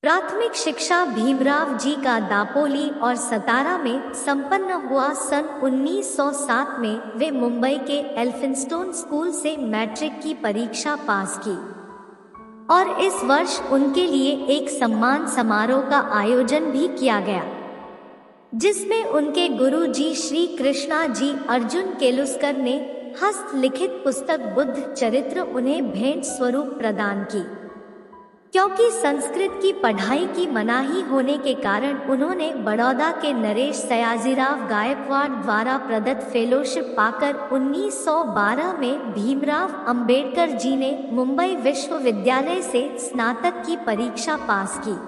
प्राथमिक शिक्षा भीमराव जी का दापोली और सतारा में संपन्न हुआ। सन 1907 में वे मुंबई के एल्फिंस्टोन स्कूल से मैट्रिक की परीक्षा पास की और इस वर्ष उनके लिए एक सम्मान समारोह का आयोजन भी किया गया, जिसमें उनके गुरु जी श्री कृष्णा जी अर्जुन केलुस्कर ने हस्तलिखित पुस्तक बुद्ध चरित्र उन्हें भेंट स्वरूप प्रदान की। क्योंकि संस्कृत की पढ़ाई की मनाही होने के कारण उन्होंने बड़ौदा के नरेश सयाजीराव गायकवाड़ द्वारा प्रदत्त फेलोशिप पाकर 1912 में भीमराव अंबेडकर जी ने मुंबई विश्वविद्यालय से स्नातक की परीक्षा पास की।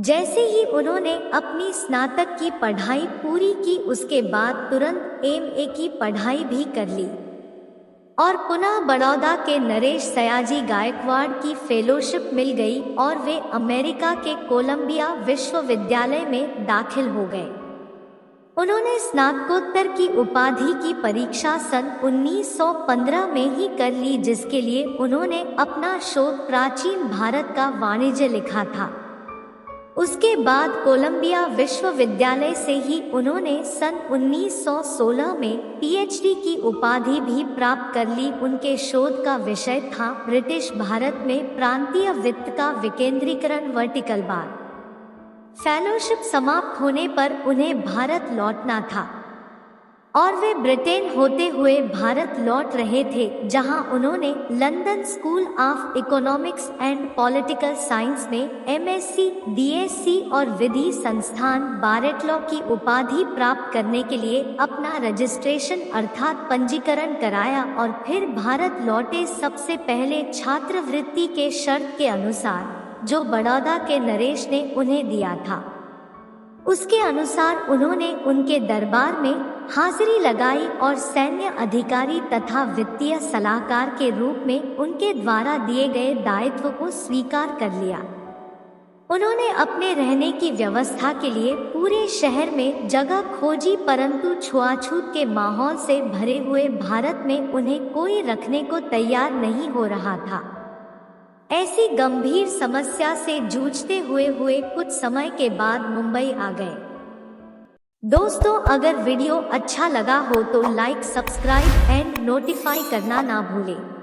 जैसे ही उन्होंने अपनी स्नातक की पढ़ाई पूरी की, उसके बाद तुरंत एमए की पढ़ाई भी कर ली और पुनः बड़ौदा के नरेश सयाजी गायकवाड़ की फेलोशिप मिल गई और वे अमेरिका के कोलंबिया विश्वविद्यालय में दाखिल हो गए। उन्होंने स्नातकोत्तर की उपाधि की परीक्षा सन 1915 में ही कर ली, जिसके लिए उन्होंने अपना शोध प्राचीन भारत का वाणिज्य लिखा था। उसके बाद कोलंबिया विश्वविद्यालय से ही उन्होंने सन 1916 में पीएचडी की उपाधि भी प्राप्त कर ली। उनके शोध का विषय था ब्रिटिश भारत में प्रांतीय वित्त का विकेंद्रीकरण, वर्टिकल बार। फेलोशिप समाप्त होने पर उन्हें भारत लौटना था और वे ब्रिटेन होते हुए भारत लौट रहे थे, जहां उन्होंने London school of economics and political science में एमएससी, डीएससी और विधि संस्थान बारेटलॉ की उपाधि प्राप्त करने के लिए अपना रजिस्ट्रेशन अर्थात पंजीकरण कराया और फिर भारत लौटे। सबसे पहले छात्रवृत्ति के शर्त के अनुसार जो बड़ौदा के नरेश ने उन्हें दिया था, उसके अनुसार उन्होंने उनके दरबार में हाजिरी लगाई और सैन्य अधिकारी तथा वित्तीय सलाहकार के रूप में उनके द्वारा दिए गए दायित्व को स्वीकार कर लिया। उन्होंने अपने रहने की व्यवस्था के लिए पूरे शहर में जगह खोजी, परंतु छुआछूत के माहौल से भरे हुए भारत में उन्हें कोई रखने को तैयार नहीं हो रहा था। ऐसी गंभीर समस्या से जूझते हुए कुछ समय के बाद मुंबई आ गए। दोस्तों, अगर वीडियो अच्छा लगा हो तो लाइक, सब्सक्राइब एंड नोटिफाई करना ना भूलें।